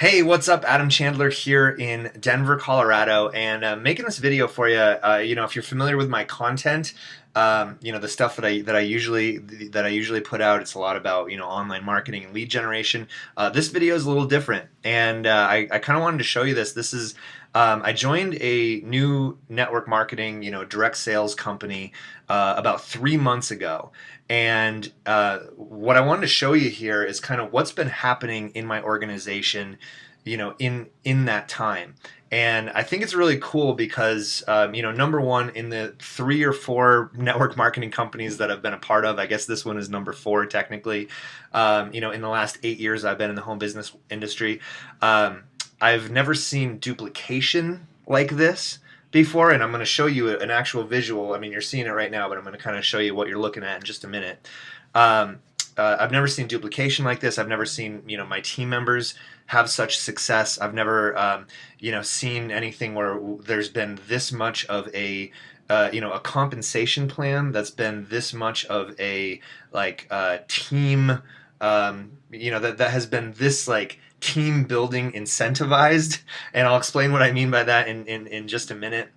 Hey, what's up? Adam Chandler here in Denver, Colorado, and making this video for you. If you're familiar with my content, the stuff that I usually put out, it's a lot about online marketing and lead generation. This video is a little different, and I kind of wanted to show you this. I joined a new network marketing, direct sales company about 3 months ago. And what I wanted to show you here is kind of what's been happening in my organization, in that time. And I think it's really cool because, number one, in the 3 or 4 network marketing companies that I've been a part of, I guess this one is number 4 technically. In the last 8 years I've been in the home business industry. I've never seen duplication like this before, and I'm going to show you an actual visual. I mean, you're seeing it right now, but I'm going to kind of show you what you're looking at in just a minute. I've never seen duplication like this. I've never seen my team members have such success. I've never seen anything where there's been this much of a a compensation plan that's been this much of a team that has been this team building incentivized, and I'll explain what I mean by that in just a minute.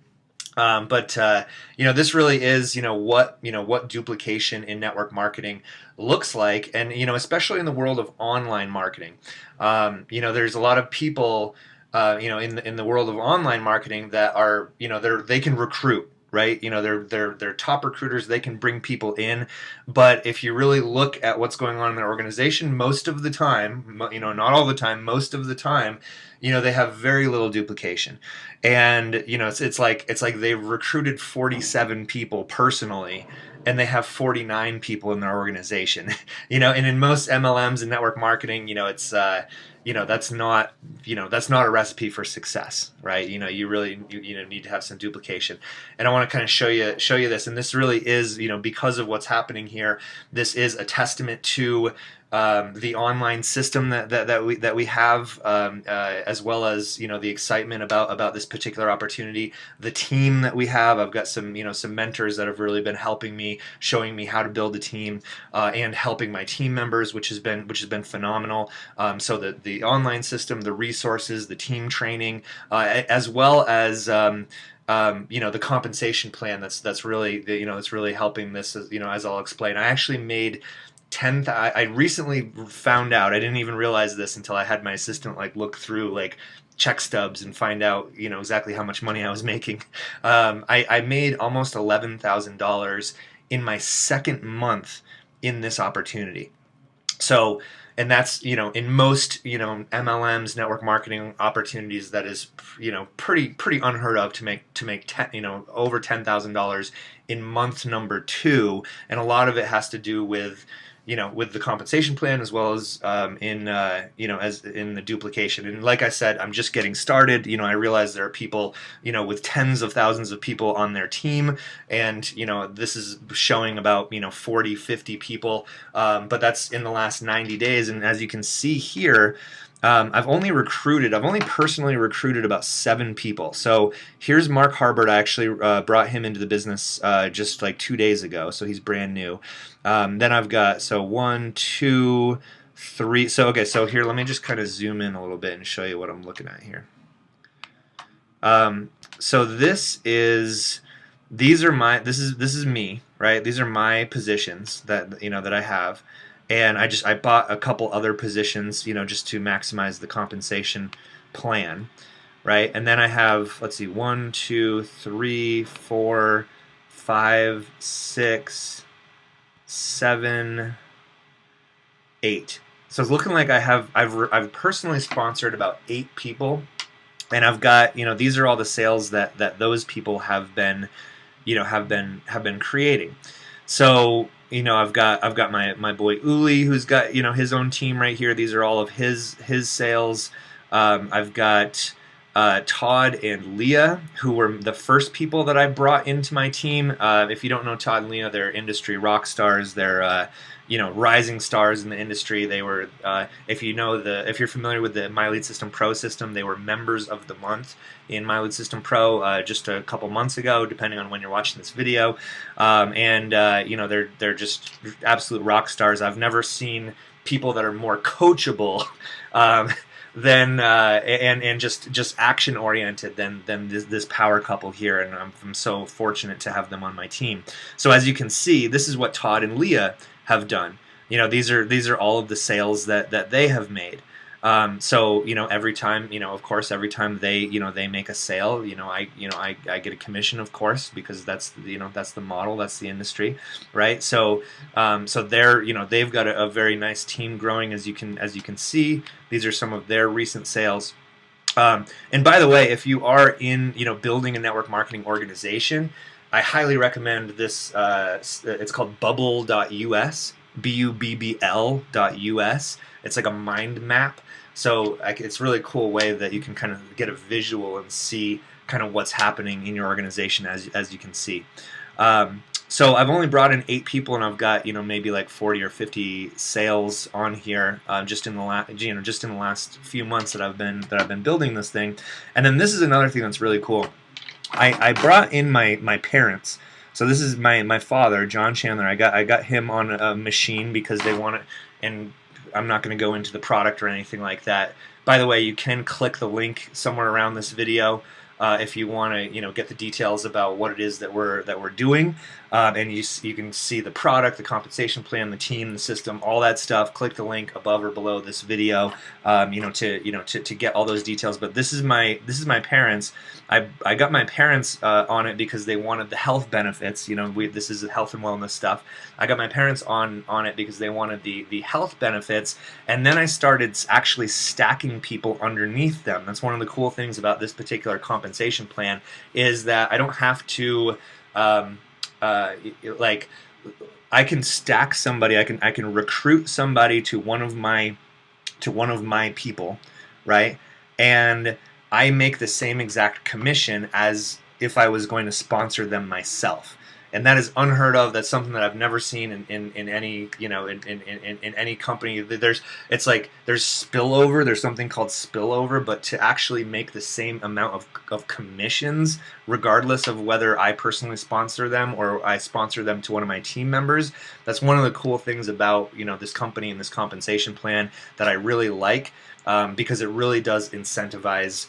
This really is, what duplication in network marketing looks like, and especially in the world of online marketing. There's a lot of people, in the world of online marketing that are, they can recruit. Right, they're top recruiters. They can bring people in, but if you really look at what's going on in their organization, most of the time, not all the time, most of the time, they have very little duplication, and it's like they've recruited 47 people personally, and they have 49 people in their organization. And in most MLMs and network marketing, it's that's not a recipe for success, right? You really need to have some duplication, and I want to kind of show you this, and this really is, because of what's happening here, this is a testament to the online system that we have, as well as the excitement about this particular opportunity, the team that we have. I've got some mentors that have really been helping me, showing me how to build a team, and helping my team members, which has been phenomenal. So the online system, the resources, the team training, as well as the compensation plan that's really that's really helping this, as I'll explain. I actually made I recently found out, I didn't even realize this until I had my assistant look through check stubs and find out exactly how much money I was making. I made almost $11,000 in my second month in this opportunity. So, and that's in most MLMs, network marketing opportunities, that is pretty unheard of to make over $10,000 in month number 2, and a lot of it has to do with with the compensation plan, as well as as in the duplication. And like I said, I'm just getting started. I realize there are people, with tens of thousands of people on their team, and this is showing about 40, 50 people, but that's in the last 90 days. And as you can see here, I've only personally recruited about 7 people. So here's Mark Harbert. I actually brought him into the business just 2 days ago, so he's brand new. Then I've got 1, 2, 3. So here, let me just kind of zoom in a little bit and show you what I'm looking at here. So this is me, right? These are my positions that that I have. And I bought a couple other positions, just to maximize the compensation plan, right? And then I have, let's see, 1, 2, 3, 4, 5, 6, 7, 8. So it's looking like I've personally sponsored about 8 people, and I've got these are all the sales that those people have been creating. So I've got my boy Uli, who's got his own team right here. These are all of his sales. I've got Todd and Leah, who were the first people that I brought into my team. If you don't know Todd and Leah, they're industry rock stars. They're rising stars in the industry. They were, if you're familiar with the My Lead System Pro system, they were members of the month in My Lead System Pro just a couple months ago, depending on when you're watching this video. They're just absolute rock stars. I've never seen people that are more coachable than and just action oriented than this power couple here, and I'm so fortunate to have them on my team. So as you can see, this is what Todd and Leah have done. These are all of the sales that they have made. So every time, of course, every time they make a sale, I get a commission, of course, because that's that's the model, that's the industry, right? So so they've got a very nice team growing, as you can see. These are some of their recent sales. And by the way, if you are in building a network marketing organization, I highly recommend this. It's called bubble.us, bubbl.us. It's like a mind map. So it's a really cool way that you can kind of get a visual and see kind of what's happening in your organization, as you can see. So I've only brought in 8 people, and I've got maybe like 40 or 50 sales on here just in the last few months that I've been building this thing. And then this is another thing that's really cool. I brought in my parents. So this is my father, John Chandler. I got him on a machine because they want it, and I'm not going to go into the product or anything like that. By the way, you can click the link somewhere around this video if you want to get the details about what it is that we're doing, and you can see the product, the compensation plan, the team, the system, all that stuff. Click the link above or below this video, to get all those details. But this is my parents. I got my parents on it because they wanted the health benefits. This is health and wellness stuff. I got my parents on it because they wanted the health benefits, and then I started actually stacking people underneath them. That's one of the cool things about this particular compensation plan, is that I don't have to like, I can stack somebody. I can recruit somebody to one of my people, right? And I make the same exact commission as if I was going to sponsor them myself. And that is unheard of. That's something that I've never seen in any in any company. There's spillover. There's something called spillover, but to actually make the same amount of commissions, regardless of whether I personally sponsor them or I sponsor them to one of my team members, that's one of the cool things about this company and this compensation plan that I really like, because it really does incentivize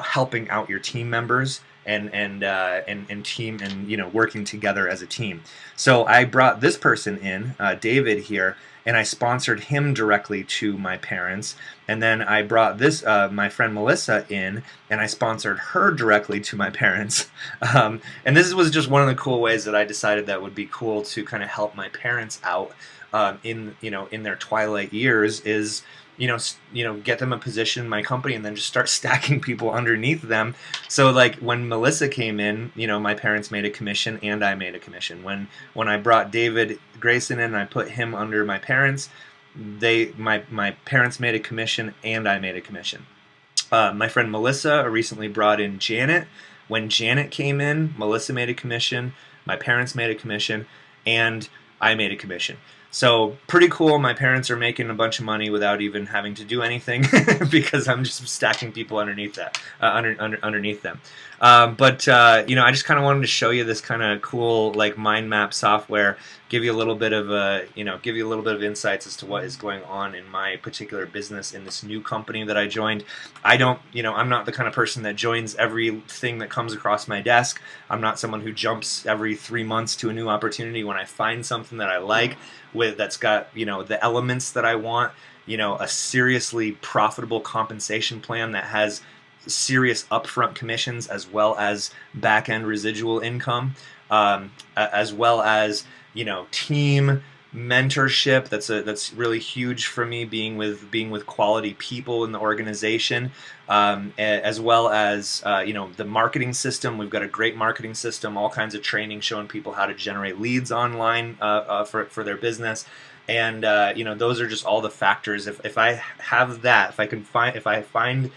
helping out your team members and team, and working together as a team. So I brought this person in, David here, and I sponsored him directly to my parents. And then I brought this my friend Melissa in, and I sponsored her directly to my parents. And this was just one of the cool ways that I decided that would be cool to kind of help my parents out in their twilight years, is get them a position in my company and then just start stacking people underneath them. So like when Melissa came in, my parents made a commission and I made a commission. When I brought David Grayson in and I put him under my parents, my parents made a commission and I made a commission. My friend Melissa recently brought in Janet. When Janet came in, Melissa made a commission, my parents made a commission, and I made a commission. So pretty cool. My parents are making a bunch of money without even having to do anything because I'm just stacking people underneath that, underneath them. But I just kind of wanted to show you this kind of cool like mind map software, give you a little bit of insights as to what is going on in my particular business in this new company that I joined. I'm not the kind of person that joins everything that comes across my desk. I'm not someone who jumps every 3 months to a new opportunity. When I find something that I like, that's got the elements that I want, a seriously profitable compensation plan that has serious upfront commissions as well as back-end residual income, as well as team mentorship. That's really huge for me, being with quality people in the organization, as well as the marketing system. We've got a great marketing system, all kinds of training showing people how to generate leads online for their business. And those are just all the factors. If I have that, if I find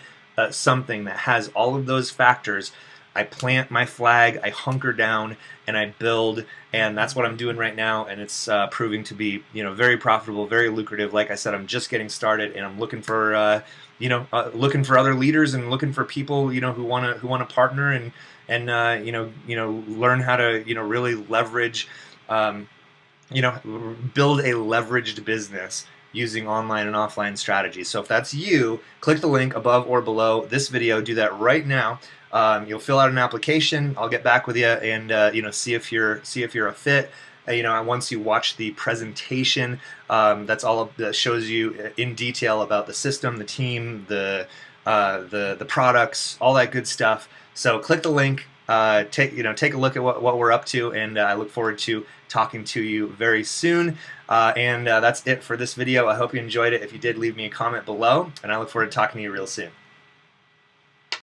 something that has all of those factors, I plant my flag, I hunker down, and I build, and that's what I'm doing right now, and it's proving to be very profitable, very lucrative. Like I said, I'm just getting started, and I'm looking for looking for other leaders and looking for people who want to partner and learn how to really leverage, build a leveraged business using online and offline strategies. So if that's you, click the link above or below this video. Do that right now. You'll fill out an application. I'll get back with you and see if you're a fit. Once you watch the presentation, that's all that shows you in detail about the system, the team, the products, all that good stuff. So click the link. Take a look at what we're up to, and I look forward to talking to you very soon. And that's it for this video. I hope you enjoyed it. If you did, leave me a comment below, and I look forward to talking to you real soon.